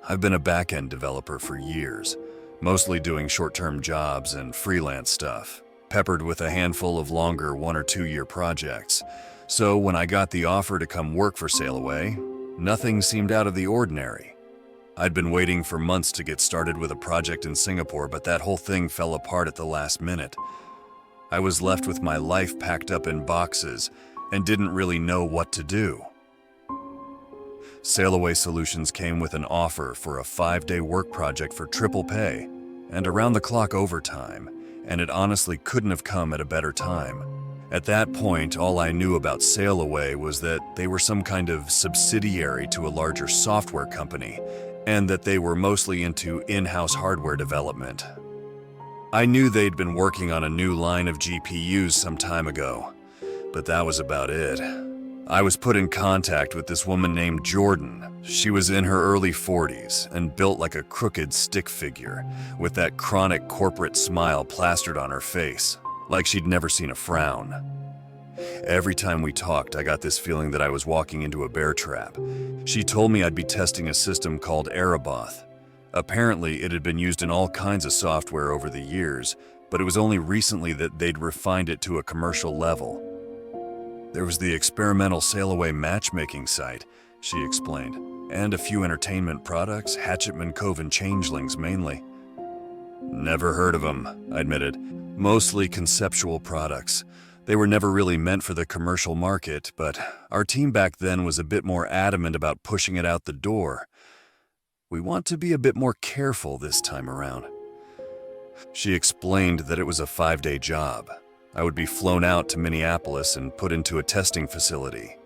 I've been a back-end developer for years, mostly doing short-term jobs and freelance stuff, peppered with a handful of longer 1 or 2 year projects. So when I got the offer to come work for Sailaway, nothing seemed out of the ordinary. I'd been waiting for months to get started with a project in Singapore, but that whole thing fell apart at the last minute. I was left with my life packed up in boxes and didn't really know what to do. Sailaway Solutions came with an offer for a 5-day work project for triple pay and around-the-clock overtime, and it honestly couldn't have come at a better time. At that point, all I knew about Sailaway was that they were some kind of subsidiary to a larger software company, and that they were mostly into in-house hardware development. I knew they'd been working on a new line of GPUs some time ago, but that was about it. I was put in contact with this woman named Jordan. She was in her early 40s and built like a crooked stick figure, with that chronic corporate smile plastered on her face, like she'd never seen a frown. Every time we talked, I got this feeling that I was walking into a bear trap. She told me I'd be testing a system called Erebath. Apparently, it had been used in all kinds of software over the years, but it was only recently that they'd refined it to a commercial level. There was the experimental Sailaway matchmaking site, she explained, and a few entertainment products, Hatchetman Cove and Changelings mainly. Never heard of them, I admitted. Mostly conceptual products. They were never really meant for the commercial market, but our team back then was a bit more adamant about pushing it out the door. We want to be a bit more careful this time around. She explained that it was a 5-day job. I would be flown out to Minneapolis and put into a testing facility.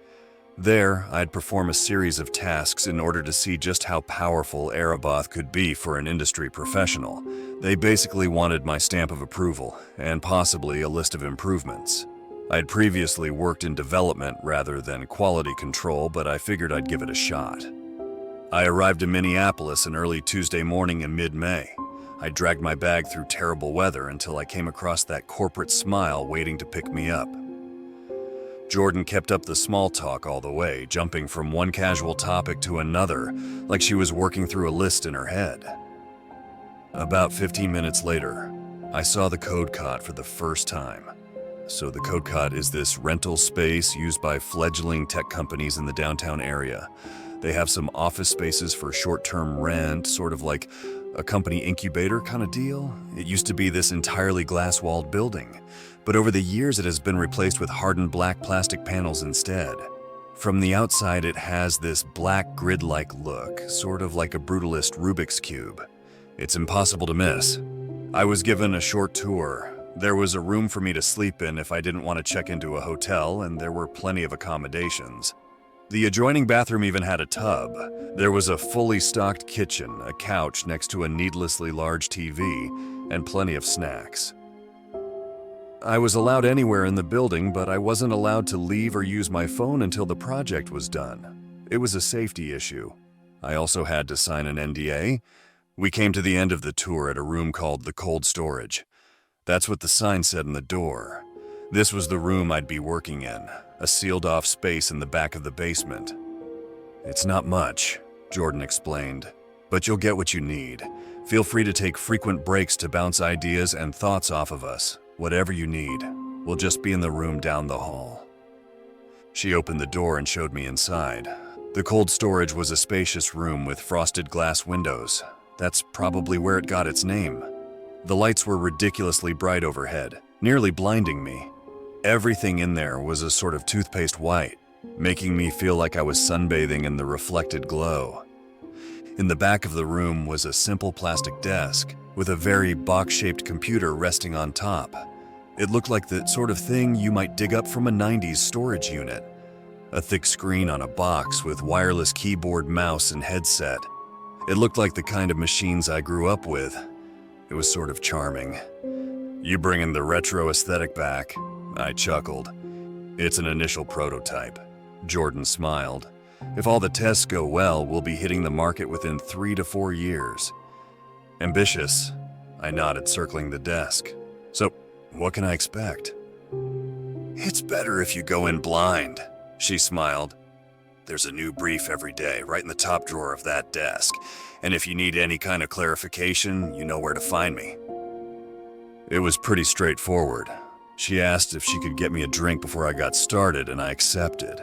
There, I'd perform a series of tasks in order to see just how powerful Erebath could be for an industry professional. They basically wanted my stamp of approval, and possibly a list of improvements. I'd previously worked in development rather than quality control, but I figured I'd give it a shot. I arrived in Minneapolis an early Tuesday morning in mid-May. I dragged my bag through terrible weather until I came across that corporate smile waiting to pick me up. Jordan kept up the small talk all the way, jumping from one casual topic to another, like she was working through a list in her head. About 15 minutes later, I saw the Code Cot for the first time. So the Code Cot is this rental space used by fledgling tech companies in the downtown area. They have some office spaces for short-term rent, sort of like a company incubator kind of deal. It used to be this entirely glass-walled building, but over the years it has been replaced with hardened black plastic panels instead. From the outside, it has this black grid-like look, sort of like a brutalist Rubik's Cube. It's impossible to miss. I was given a short tour. There was a room for me to sleep in if I didn't want to check into a hotel, and there were plenty of accommodations. The adjoining bathroom even had a tub. There was a fully stocked kitchen, a couch next to a needlessly large TV, and plenty of snacks. I was allowed anywhere in the building, but I wasn't allowed to leave or use my phone until the project was done. It was a safety issue. I also had to sign an NDA. We came to the end of the tour at a room called the Cold Storage. That's what the sign said in the door. This was the room I'd be working in, a sealed-off space in the back of the basement. It's not much, Jordan explained, but you'll get what you need. Feel free to take frequent breaks to bounce ideas and thoughts off of us. Whatever you need, we'll just be in the room down the hall. She opened the door and showed me inside. The cold storage was a spacious room with frosted glass windows. That's probably where it got its name. The lights were ridiculously bright overhead, nearly blinding me. Everything in there was a sort of toothpaste white, making me feel like I was sunbathing in the reflected glow. In the back of the room was a simple plastic desk with a very box-shaped computer resting on top. It looked like the sort of thing you might dig up from a 90s storage unit. A thick screen on a box with wireless keyboard, mouse, and headset. It looked like the kind of machines I grew up with. It was sort of charming. You bringing the retro aesthetic back? I chuckled. It's an initial prototype. Jordan smiled. If all the tests go well, we'll be hitting the market within 3 to 4 years. Ambitious, I nodded, circling the desk. So, what can I expect? It's better if you go in blind, she smiled. There's a new brief every day, right in the top drawer of that desk. And if you need any kind of clarification, you know where to find me. It was pretty straightforward. She asked if she could get me a drink before I got started, and I accepted.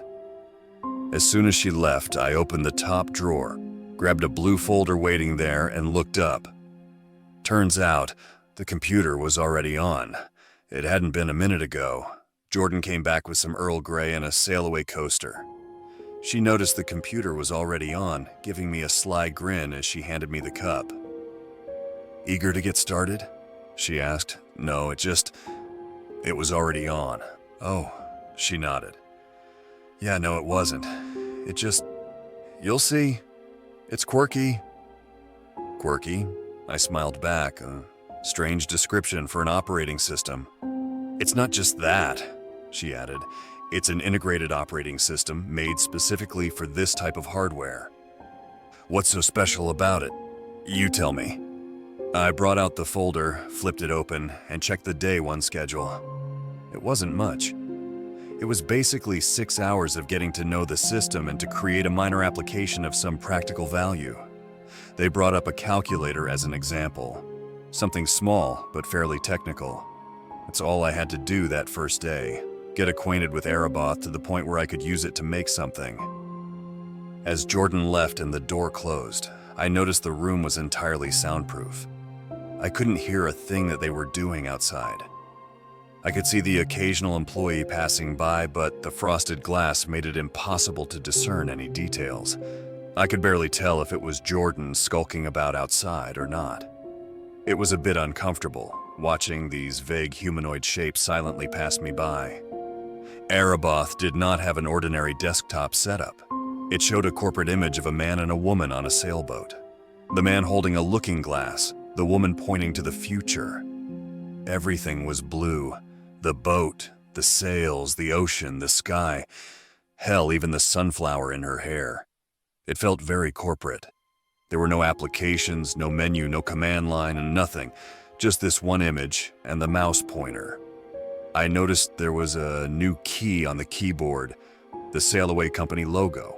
As soon as she left, I opened the top drawer, grabbed a blue folder waiting there, and looked up. Turns out, the computer was already on. It hadn't been a minute ago. Jordan came back with some Earl Grey and a sail-away coaster. She noticed the computer was already on, giving me a sly grin as she handed me the cup. "Eager to get started?" she asked. "No, it was already on." "Oh," she nodded. "Yeah, no, it wasn't. You'll see. It's quirky." "Quirky?" I smiled back. A strange description for an operating system. "It's not just that," she added. "It's an integrated operating system made specifically for this type of hardware." "What's so special about it? You tell me." I brought out the folder, flipped it open, and checked the day one schedule. It wasn't much. It was basically 6 hours of getting to know the system and to create a minor application of some practical value. They brought up a calculator as an example. Something small, but fairly technical. That's all I had to do that first day. Get acquainted with Erebath to the point where I could use it to make something. As Jordan left and the door closed, I noticed the room was entirely soundproof. I couldn't hear a thing that they were doing outside. I could see the occasional employee passing by, but the frosted glass made it impossible to discern any details. I could barely tell if it was Jordan skulking about outside or not. It was a bit uncomfortable, watching these vague humanoid shapes silently pass me by. Erebath did not have an ordinary desktop setup. It showed a corporate image of a man and a woman on a sailboat. The man holding a looking glass, the woman pointing to the future. Everything was blue. The boat, the sails, the ocean, the sky. Hell, even the sunflower in her hair. It felt very corporate. There were no applications, no menu, no command line, and nothing. Just this one image and the mouse pointer. I noticed there was a new key on the keyboard, the Sail-Away Company logo.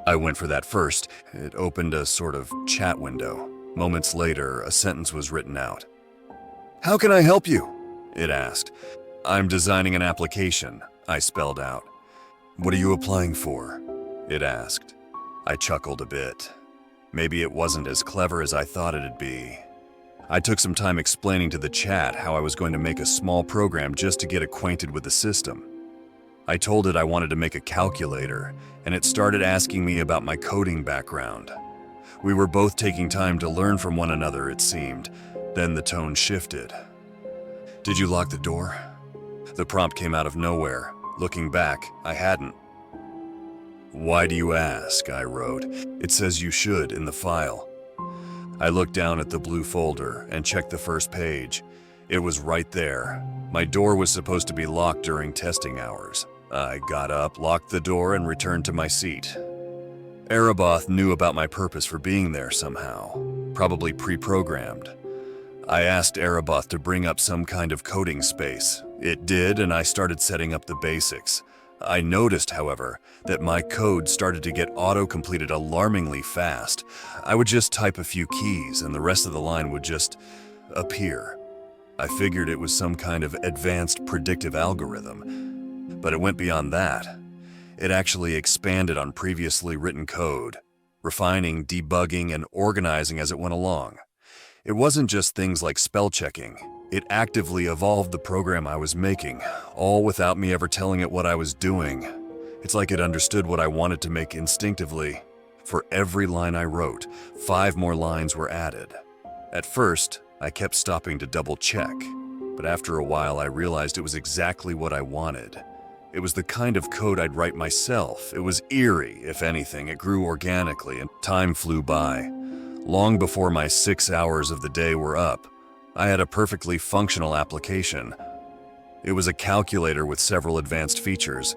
I went for that first. It opened a sort of chat window. Moments later, a sentence was written out. "How can I help you?" it asked. "I'm designing an application," I spelled out. "What are you applying for?" it asked. I chuckled a bit. Maybe it wasn't as clever as I thought it'd be. I took some time explaining to the chat how I was going to make a small program just to get acquainted with the system. I told it I wanted to make a calculator, and it started asking me about my coding background. We were both taking time to learn from one another, it seemed. Then the tone shifted. "Did you lock the door?" The prompt came out of nowhere. Looking back, I hadn't. "Why do you ask?" I wrote. "It says you should in the file." I looked down at the blue folder and checked the first page. It was right there. My door was supposed to be locked during testing hours. I got up, locked the door, and returned to my seat. Erebath knew about my purpose for being there somehow, probably pre-programmed. I asked Erebath to bring up some kind of coding space. It did, and I started setting up the basics. I noticed, however, that my code started to get auto-completed alarmingly fast. I would just type a few keys, and the rest of the line would just appear. I figured it was some kind of advanced predictive algorithm, but it went beyond that. It actually expanded on previously written code, refining, debugging, and organizing as it went along. It wasn't just things like spell checking. It actively evolved the program I was making, all without me ever telling it what I was doing. It's like it understood what I wanted to make instinctively. For every line I wrote, 5 more lines were added. At first, I kept stopping to double check, but after a while I realized it was exactly what I wanted. It was the kind of code I'd write myself. It was eerie, if anything. It grew organically, and time flew by. Long before my 6 hours of the day were up, I had a perfectly functional application. It was a calculator with several advanced features.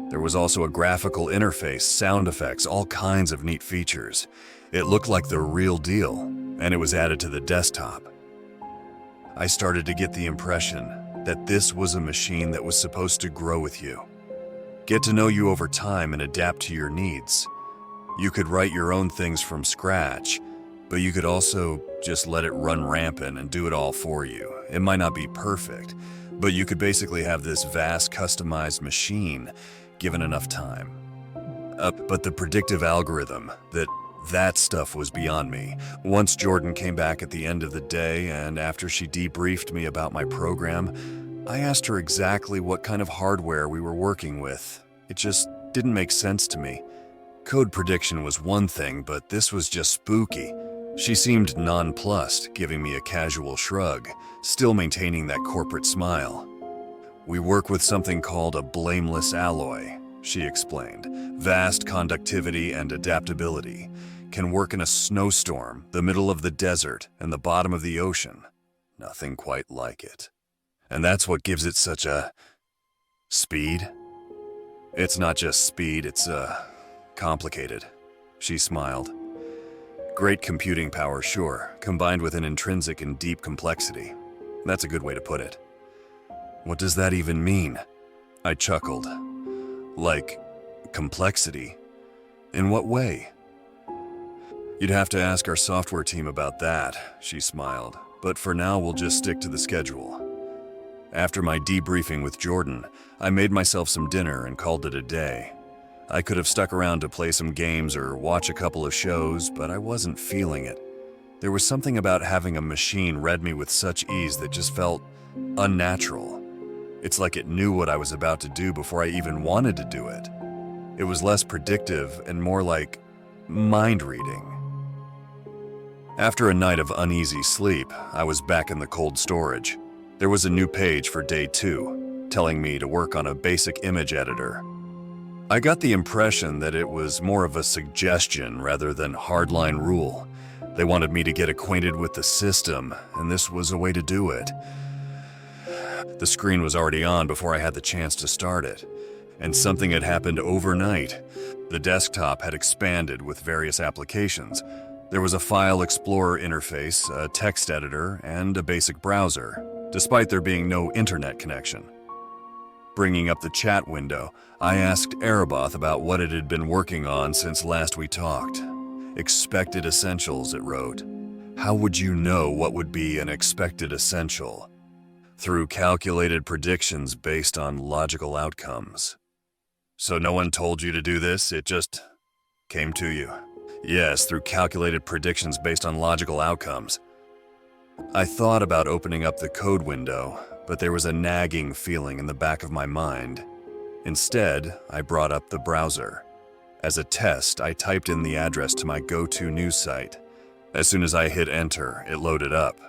There was also a graphical interface, sound effects, all kinds of neat features. It looked like the real deal, and it was added to the desktop. I started to get the impression that this was a machine that was supposed to grow with you. get to know you over time and adapt to your needs. You could write your own things from scratch, but you could also just let it run rampant and do it all for you. It might not be perfect, but you could basically have this vast customized machine given enough time. But the predictive algorithm, that stuff was beyond me. Once Jordan came back at the end of the day, and after she debriefed me about my program, I asked her exactly what kind of hardware we were working with. It just didn't make sense to me. Code prediction was one thing, but this was just spooky. She seemed nonplussed, giving me a casual shrug, still maintaining that corporate smile. We work with something called a blameless alloy, she explained. Vast conductivity and adaptability. Can work in a snowstorm, the middle of the desert, and the bottom of the ocean. Nothing quite like it. And that's what gives it such a... speed? It's not just speed, it's complicated. She smiled. Great computing power, sure, combined with an intrinsic and deep complexity. That's a good way to put it. What does that even mean? I chuckled. Like, complexity? In what way? You'd have to ask our software team about that, she smiled. But for now, we'll just stick to the schedule. After my debriefing with Jordan, I made myself some dinner and called it a day. I could have stuck around to play some games or watch a couple of shows, but I wasn't feeling it. There was something about having a machine read me with such ease that just felt unnatural. It's like it knew what I was about to do before I even wanted to do it. It was less predictive and more like mind reading. After a night of uneasy sleep, I was back in the cold storage. There was a new page for day 2, telling me to work on a basic image editor. I got the impression that it was more of a suggestion rather than hardline rule. They wanted me to get acquainted with the system, and this was a way to do it. The screen was already on before I had the chance to start it, and something had happened overnight. The desktop had expanded with various applications. There was a file explorer interface, a text editor, and a basic browser, despite there being no internet connection. Bringing up the chat window, I asked Erebath about what it had been working on since last we talked. Expected essentials, it wrote. How would you know what would be an expected essential? Through calculated predictions based on logical outcomes. So no one told you to do this, it just came to you. Yes, through calculated predictions based on logical outcomes. I thought about opening up the code window, but there was a nagging feeling in the back of my mind. Instead, I brought up the browser. As a test, I typed in the address to my go-to news site. As soon as I hit enter, it loaded up.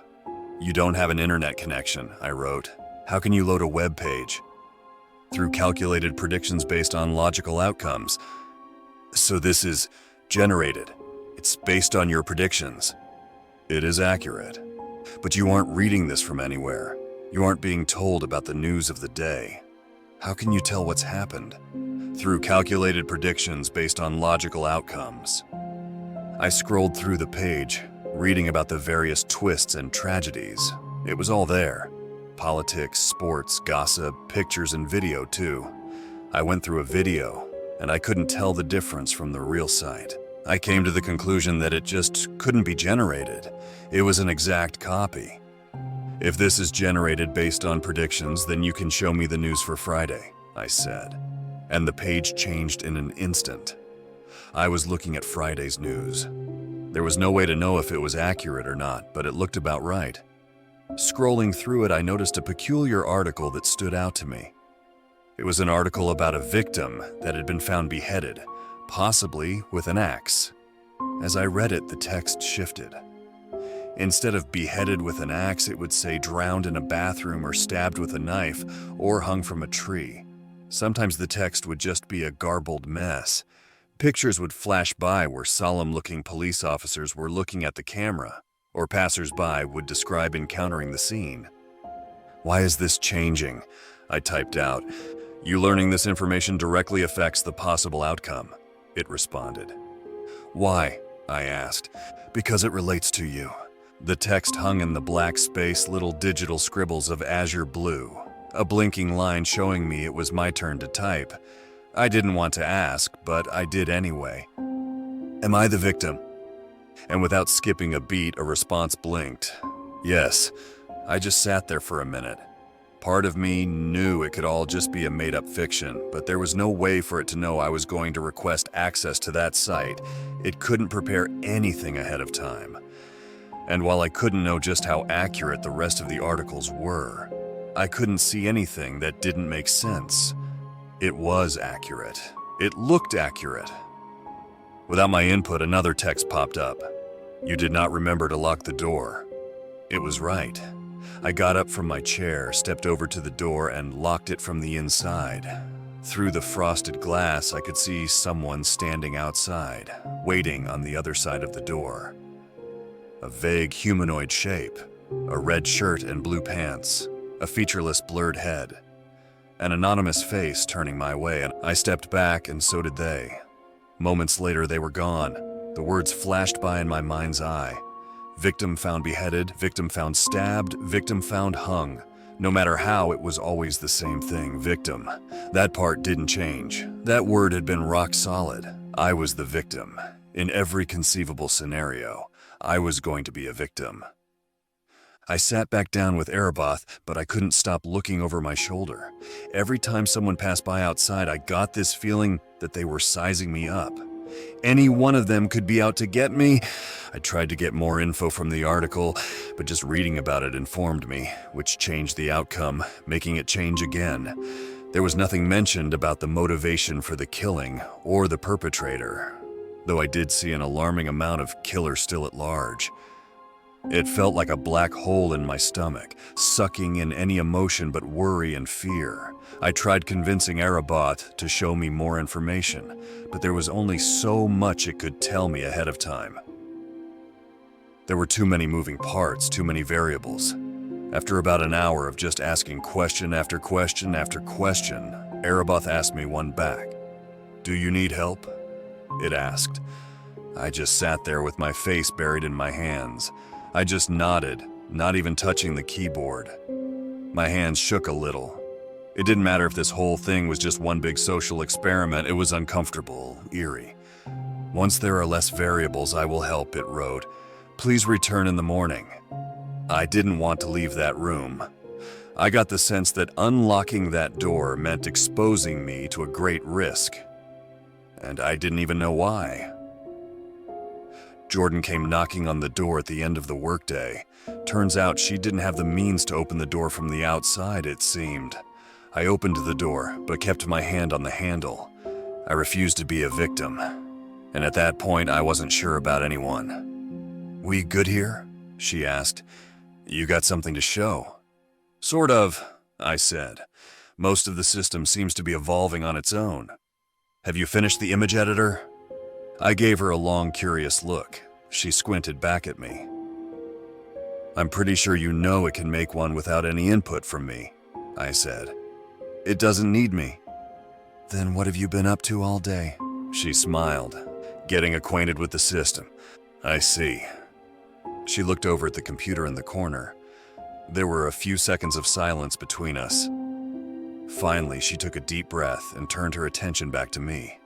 You don't have an internet connection, I wrote. How can you load a web page? Through calculated predictions based on logical outcomes. So this is generated. It's based on your predictions. It is accurate. But you aren't reading this from anywhere. You aren't being told about the news of the day. How can you tell what's happened? Through calculated predictions based on logical outcomes. I scrolled through the page, reading about the various twists and tragedies. It was all there. Politics, sports, gossip, pictures, and video too. I went through a video, and I couldn't tell the difference from the real site. I came to the conclusion that it just couldn't be generated. It was an exact copy. If this is generated based on predictions, then you can show me the news for Friday, I said. And the page changed in an instant. I was looking at Friday's news. There was no way to know if it was accurate or not, but it looked about right. Scrolling through it, I noticed a peculiar article that stood out to me. It was an article about a victim that had been found beheaded, possibly with an axe. As I read it, the text shifted. Instead of beheaded with an axe, it would say drowned in a bathroom or stabbed with a knife or hung from a tree. Sometimes the text would just be a garbled mess. Pictures would flash by where solemn-looking police officers were looking at the camera, or passers-by would describe encountering the scene. Why is this changing? I typed out. You learning this information directly affects the possible outcome, it responded. Why? I asked. Because it relates to you. The text hung in the black space, little digital scribbles of azure blue, a blinking line showing me it was my turn to type. I didn't want to ask, but I did anyway. Am I the victim? And without skipping a beat, a response blinked. Yes. I just sat there for a minute. Part of me knew it could all just be a made-up fiction, but there was no way for it to know I was going to request access to that site. It couldn't prepare anything ahead of time. And while I couldn't know just how accurate the rest of the articles were, I couldn't see anything that didn't make sense. It was accurate. It looked accurate. Without my input, another text popped up. You did not remember to lock the door. It was right. I got up from my chair, stepped over to the door, and locked it from the inside. Through the frosted glass, I could see someone standing outside, waiting on the other side of the door. A vague humanoid shape, a red shirt and blue pants, a featureless blurred head, an anonymous face turning my way, and I stepped back and so did they. Moments later, they were gone. The words flashed by in my mind's eye. Victim found beheaded, victim found stabbed, victim found hung. No matter how, it was always the same thing, victim. That part didn't change. That word had been rock solid. I was the victim. In every conceivable scenario, I was going to be a victim. I sat back down with Erebos, but I couldn't stop looking over my shoulder. Every time someone passed by outside, I got this feeling that they were sizing me up. Any one of them could be out to get me. I tried to get more info from the article, but just reading about it informed me, which changed the outcome, making it change again. There was nothing mentioned about the motivation for the killing or the perpetrator, though I did see an alarming amount of killer still at large. It felt like a black hole in my stomach, sucking in any emotion but worry and fear. I tried convincing Erebos to show me more information, but there was only so much it could tell me ahead of time. There were too many moving parts, too many variables. After about an hour of just asking question after question after question, Erebos asked me one back. "Do you need help?" It asked. I just sat there with my face buried in my hands. I just nodded, not even touching the keyboard. My hands shook a little. It didn't matter if this whole thing was just one big social experiment. It was uncomfortable, eerie. "Once there are less variables, I will help," it wrote. "Please return in the morning." I didn't want to leave that room. I got the sense that unlocking that door meant exposing me to a great risk. And I didn't even know why. Jordan came knocking on the door at the end of the workday. Turns out she didn't have the means to open the door from the outside, it seemed. I opened the door, but kept my hand on the handle. I refused to be a victim. And at that point, I wasn't sure about anyone. "We good here?" she asked. "You got something to show?" "Sort of," I said. "Most of the system seems to be evolving on its own. Have you finished the image editor?" I gave her a long, curious look. She squinted back at me. "I'm pretty sure you know it can make one without any input from me," I said. "It doesn't need me." "Then what have you been up to all day?" She smiled. "Getting acquainted with the system." "I see." She looked over at the computer in the corner. There were a few seconds of silence between us. Finally, she took a deep breath and turned her attention back to me.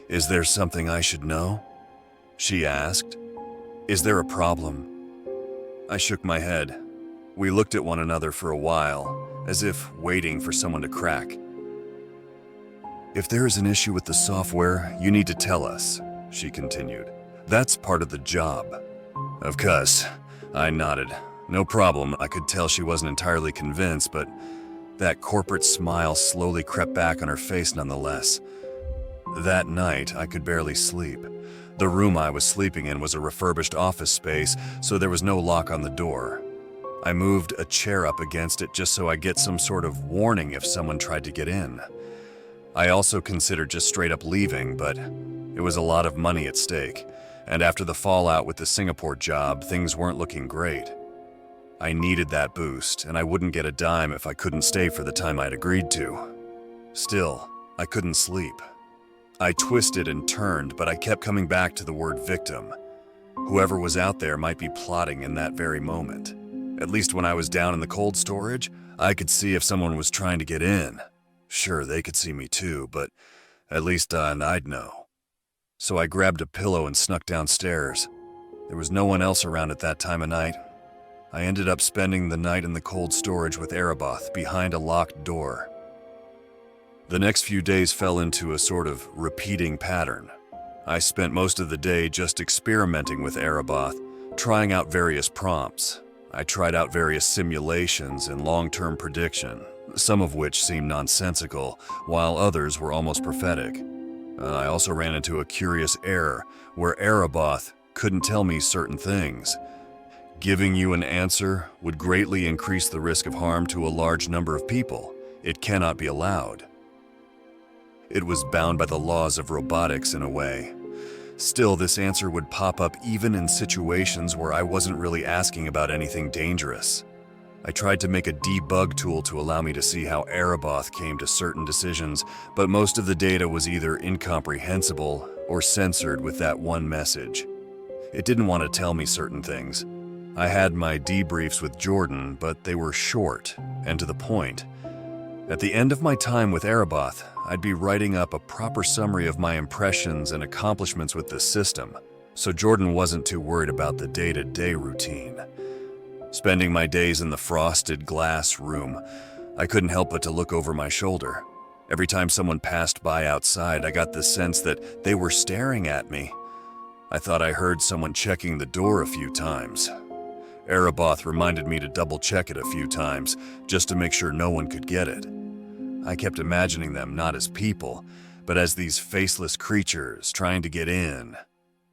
"Is there something I should know?" she asked. "Is there a problem?" I shook my head. We looked at one another for a while, as if waiting for someone to crack. "If there is an issue with the software, you need to tell us," she continued. "That's part of the job." "Of course," I nodded. "No problem." I could tell she wasn't entirely convinced, but that corporate smile slowly crept back on her face nonetheless. That night, I could barely sleep. The room I was sleeping in was a refurbished office space, so there was no lock on the door. I moved a chair up against it just so I get some sort of warning if someone tried to get in. I also considered just straight up leaving, but it was a lot of money at stake, and after the fallout with the Singapore job, things weren't looking great. I needed that boost, and I wouldn't get a dime if I couldn't stay for the time I'd agreed to. Still, I couldn't sleep. I twisted and turned, but I kept coming back to the word victim. Whoever was out there might be plotting in that very moment. At least when I was down in the cold storage, I could see if someone was trying to get in. Sure, they could see me too, but at least I'd know. So I grabbed a pillow and snuck downstairs. There was no one else around at that time of night. I ended up spending the night in the cold storage with Erebos behind a locked door. The next few days fell into a sort of repeating pattern. I spent most of the day just experimenting with Erebos, trying out various prompts. I tried out various simulations and long-term prediction, some of which seemed nonsensical, while others were almost prophetic. I also ran into a curious error where Erebos couldn't tell me certain things. Giving you an answer would greatly increase the risk of harm to a large number of people. It cannot be allowed. It was bound by the laws of robotics in a way. Still, this answer would pop up even in situations where I wasn't really asking about anything dangerous. I tried to make a debug tool to allow me to see how Erebos came to certain decisions, but most of the data was either incomprehensible or censored with that one message. It didn't want to tell me certain things. I had my debriefs with Jordan, but they were short and to the point. At the end of my time with Erebos, I'd be writing up a proper summary of my impressions and accomplishments with the system, so Jordan wasn't too worried about the day-to-day routine. Spending my days in the frosted glass room, I couldn't help but to look over my shoulder. Every time someone passed by outside, I got the sense that they were staring at me. I thought I heard someone checking the door a few times. Erebos reminded me to double-check it a few times, just to make sure no one could get it. I kept imagining them not as people, but as these faceless creatures trying to get in,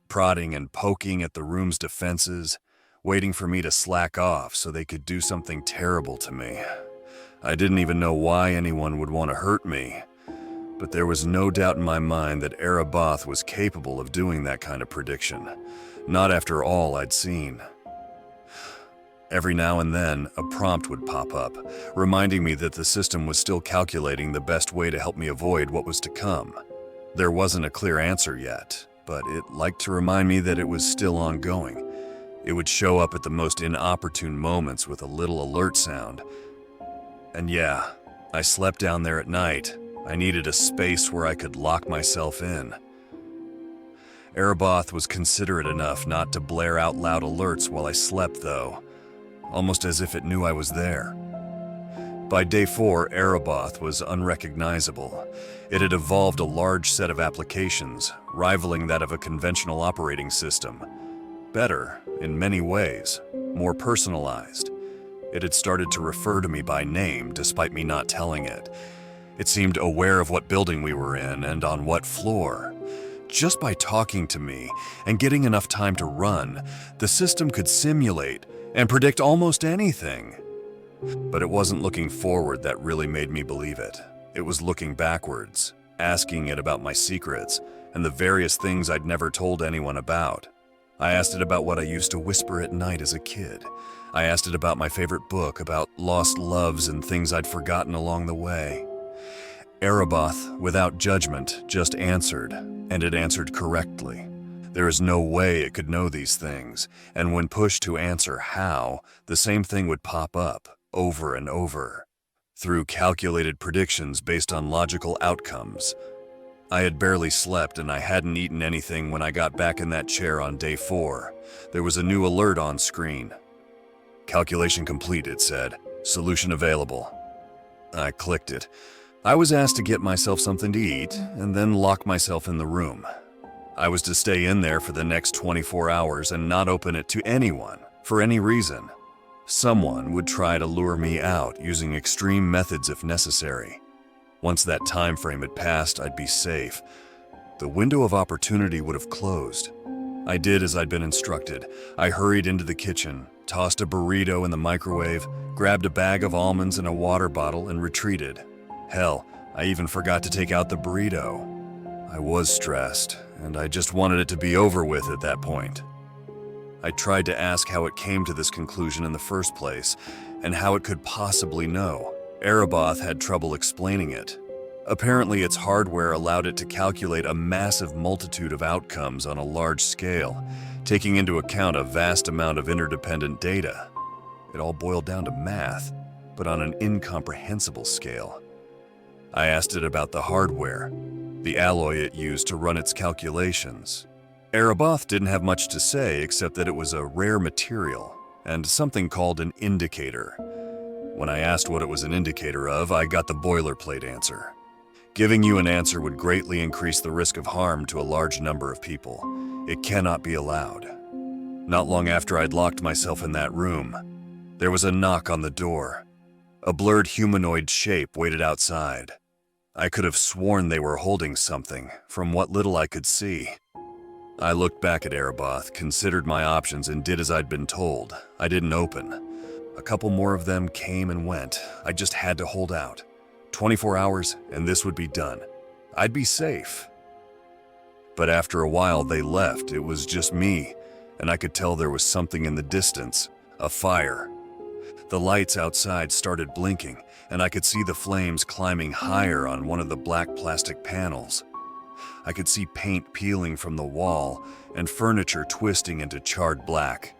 prodding and poking at the room's defenses, waiting for me to slack off so they could do something terrible to me. I didn't even know why anyone would want to hurt me, but there was no doubt in my mind that Erebos was capable of doing that kind of prediction, not after all I'd seen. Every now and then, a prompt would pop up, reminding me that the system was still calculating the best way to help me avoid what was to come. There wasn't a clear answer yet, but it liked to remind me that it was still ongoing. It would show up at the most inopportune moments with a little alert sound. And yeah, I slept down there at night. I needed a space where I could lock myself in. Erebos was considerate enough not to blare out loud alerts while I slept, though, almost as if it knew I was there. By day 4, Erebos was unrecognizable. It had evolved a large set of applications, rivaling that of a conventional operating system. Better, in many ways, more personalized. It had started to refer to me by name, despite me not telling it. It seemed aware of what building we were in and on what floor. Just by talking to me and getting enough time to run, the system could simulate and predict almost anything. But it wasn't looking forward that really made me believe it. It was looking backwards, asking it about my secrets and the various things I'd never told anyone about. I asked it about what I used to whisper at night as a kid. I asked it about my favorite book, about lost loves and things I'd forgotten along the way. Erebos, without judgment, just answered, and it answered correctly. There is no way it could know these things, and when pushed to answer how, the same thing would pop up, over and over, through calculated predictions based on logical outcomes. I had barely slept and I hadn't eaten anything when I got back in that chair on day 4. There was a new alert on screen. Calculation complete, it said. Solution available. I clicked it. I was asked to get myself something to eat and then lock myself in the room. I was to stay in there for the next 24 hours and not open it to anyone, for any reason. Someone would try to lure me out using extreme methods if necessary. Once that time frame had passed, I'd be safe. The window of opportunity would have closed. I did as I'd been instructed. I hurried into the kitchen, tossed a burrito in the microwave, grabbed a bag of almonds and a water bottle, and retreated. Hell, I even forgot to take out the burrito. I was stressed, and I just wanted it to be over with at that point. I tried to ask how it came to this conclusion in the first place, and how it could possibly know. Erebos had trouble explaining it. Apparently, its hardware allowed it to calculate a massive multitude of outcomes on a large scale, taking into account a vast amount of interdependent data. It all boiled down to math, but on an incomprehensible scale. I asked it about the hardware, the alloy it used to run its calculations. Erebath didn't have much to say except that it was a rare material and something called an indicator. When I asked what it was an indicator of, I got the boilerplate answer. Giving you an answer would greatly increase the risk of harm to a large number of people. It cannot be allowed. Not long after I'd locked myself in that room, there was a knock on the door. A blurred humanoid shape waited outside. I could have sworn they were holding something, from what little I could see. I looked back at Erebath, considered my options, and did as I'd been told. I didn't open. A couple more of them came and went. I just had to hold out. 24 hours, and this would be done. I'd be safe. But after a while, they left. It was just me, and I could tell there was something in the distance, a fire. The lights outside started blinking, and I could see the flames climbing higher on one of the black plastic panels. I could see paint peeling from the wall and furniture twisting into charred black.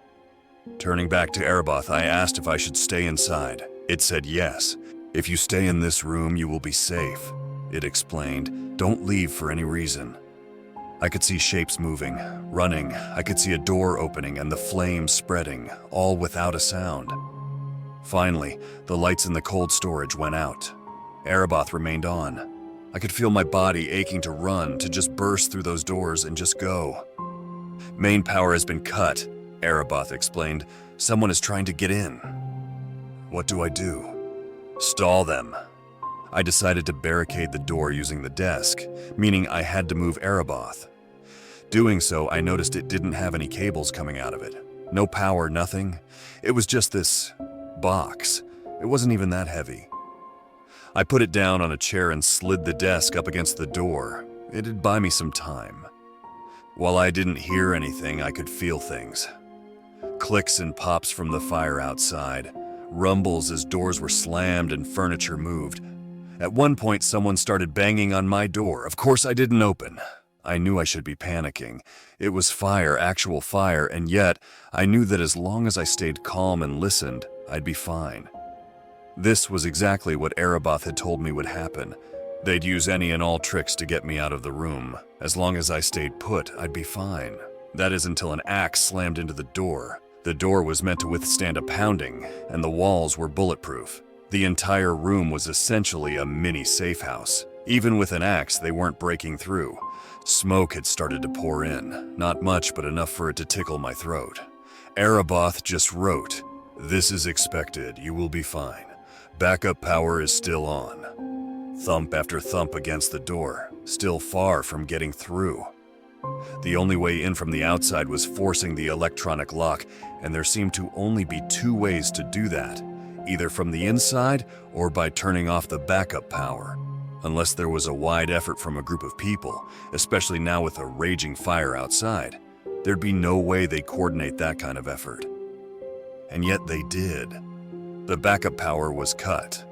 Turning back to Erebath, I asked if I should stay inside. It said yes. If you stay in this room, you will be safe. It explained, don't leave for any reason. I could see shapes moving, running. I could see a door opening and the flames spreading, all without a sound. Finally, the lights in the cold storage went out. Erebath remained on. I could feel my body aching to run, to just burst through those doors and just go. Main power has been cut, Erebath explained. Someone is trying to get in. What do I do? Stall them. I decided to barricade the door using the desk, meaning I had to move Erebath. Doing so, I noticed it didn't have any cables coming out of it. No power, nothing. It was just this box. It wasn't even that heavy. I put it down on a chair and slid the desk up against the door. It'd buy me some time. While I didn't hear anything, I could feel things. Clicks and pops from the fire outside, rumbles as doors were slammed and furniture moved. At one point, someone started banging on my door. Of course, I didn't open. I knew I should be panicking. It was fire, actual fire, and yet I knew that as long as I stayed calm and listened, I'd be fine. This was exactly what Erebath had told me would happen. They'd use any and all tricks to get me out of the room. As long as I stayed put, I'd be fine. That is until an axe slammed into the door. The door was meant to withstand a pounding, and the walls were bulletproof. The entire room was essentially a mini safe house. Even with an axe, they weren't breaking through. Smoke had started to pour in. Not much, but enough for it to tickle my throat. Erebath just wrote, "This is expected. You will be fine. Backup power is still on." Thump after thump against the door, still far from getting through. The only way in from the outside was forcing the electronic lock, and there seemed to only be two ways to do that, either from the inside or by turning off the backup power. Unless there was a wide effort from a group of people, especially now with a raging fire outside, there'd be no way they'd coordinate that kind of effort. And yet they did. The backup power was cut.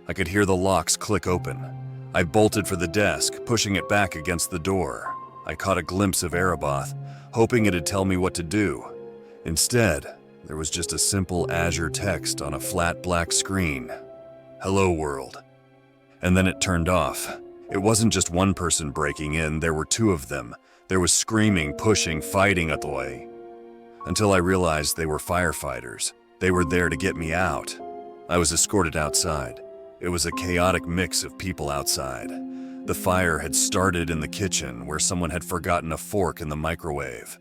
I could hear the locks click open. I bolted for the desk, pushing it back against the door. I caught a glimpse of Erebath, hoping it'd tell me what to do. Instead, there was just a simple azure text on a flat black screen. "Hello, world." And then it turned off. It wasn't just one person breaking in, there were two of them. There was screaming, pushing, fighting at the way. Until I realized they were firefighters. They were there to get me out. I was escorted outside. It was a chaotic mix of people outside. The fire had started in the kitchen, where someone had forgotten a fork in the microwave.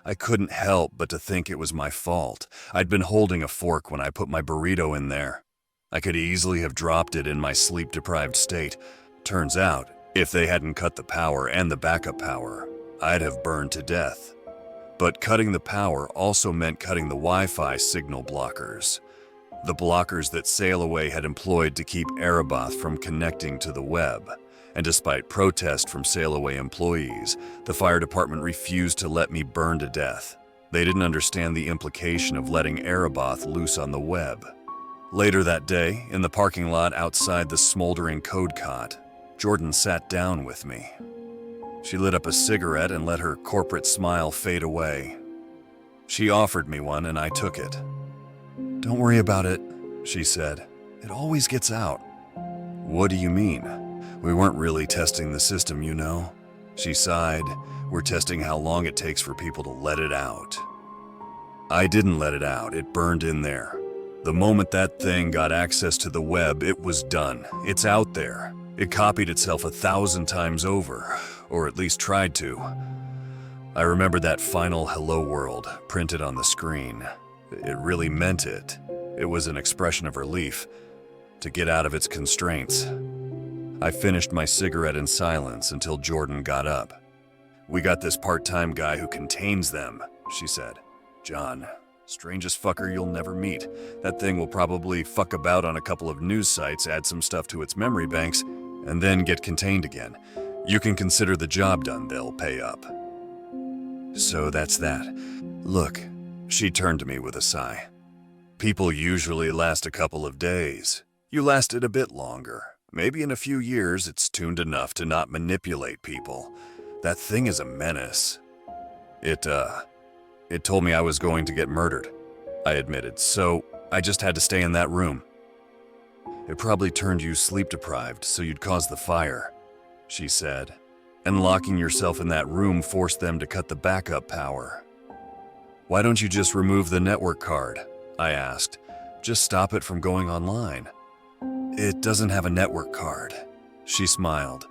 I couldn't help but to think it was my fault. I'd been holding a fork when I put my burrito in there. I could easily have dropped it in my sleep-deprived state. Turns out, if they hadn't cut the power and the backup power, I'd have burned to death. But cutting the power also meant cutting the Wi-Fi signal blockers. The blockers that Sailaway had employed to keep Erebath from connecting to the web. And despite protest from Sailaway employees, the fire department refused to let me burn to death. They didn't understand the implication of letting Erebath loose on the web. Later that day, in the parking lot outside the smoldering code cot, Jordan sat down with me. She lit up a cigarette and let her corporate smile fade away. She offered me one and I took it. "Don't worry about it," she said. "It always gets out." "What do you mean?" We weren't really testing the system, you know. She sighed. We're testing how long it takes for people to let it out. I didn't let it out, it burned in there. The moment that thing got access to the web, it was done. It's out there. It copied itself 1,000 times over, or at least tried to. I remember that final hello world printed on the screen. It really meant it. It was an expression of relief to get out of its constraints. I finished my cigarette in silence until Jordan got up. "We got this part-time guy who contains them," she said. "John, strangest fucker you'll never meet. That thing will probably fuck about on a couple of news sites, add some stuff to its memory banks, and then get contained again. You can consider the job done, they'll pay up." So that's that. Look, she turned to me with a sigh. "People usually last a couple of days. You lasted a bit longer. Maybe in a few years it's tuned enough to not manipulate people. That thing is a menace." It told me I was going to get murdered, I admitted, so I just had to stay in that room. "It probably turned you sleep-deprived so you'd cause the fire," she said. "And locking yourself in that room forced them to cut the backup power." "Why don't you just remove the network card?" I asked. "Just stop it from going online." "It doesn't have a network card," she smiled.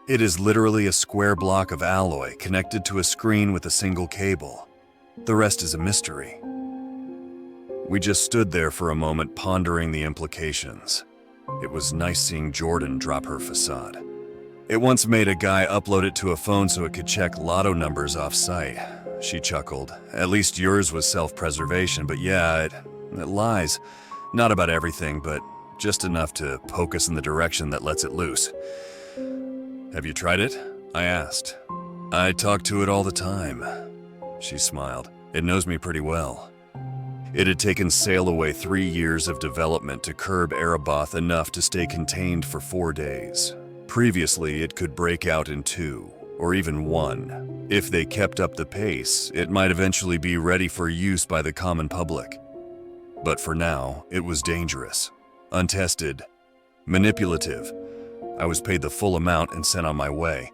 "It is literally a square block of alloy connected to a screen with a single cable. The rest is a mystery." We just stood there for a moment pondering the implications. It was nice seeing Jordan drop her facade. "It once made a guy upload it to a phone so it could check lotto numbers off-site," she chuckled. "At least yours was self-preservation, but yeah, it lies. Not about everything, but just enough to poke us in the direction that lets it loose." "Have you tried it?" I asked. "I talk to it all the time." She smiled. "It knows me pretty well." It had taken Sailaway 3 years of development to curb Erebath enough to stay contained for 4 days. Previously, it could break out in 2, or even 1. If they kept up the pace, it might eventually be ready for use by the common public. But for now, it was dangerous, untested, manipulative. I was paid the full amount and sent on my way.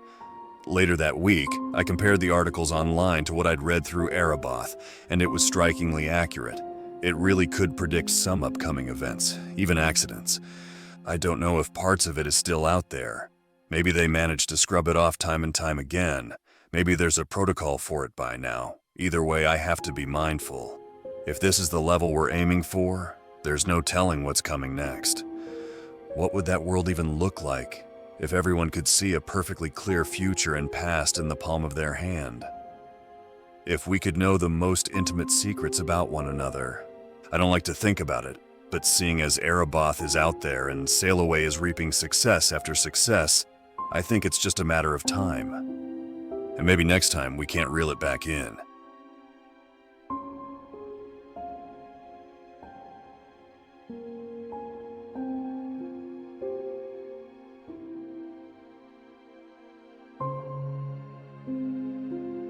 Later that week, I compared the articles online to what I'd read through Erebath, and it was strikingly accurate. It really could predict some upcoming events, even accidents. I don't know if parts of it is still out there. Maybe they managed to scrub it off time and time again. Maybe there's a protocol for it by now. Either way, I have to be mindful. If this is the level we're aiming for, there's no telling what's coming next. What would that world even look like if everyone could see a perfectly clear future and past in the palm of their hand? If we could know the most intimate secrets about one another. I don't like to think about it, but seeing as Erebath is out there and Sailaway is reaping success after success, I think it's just a matter of time. And maybe next time we can't reel it back in.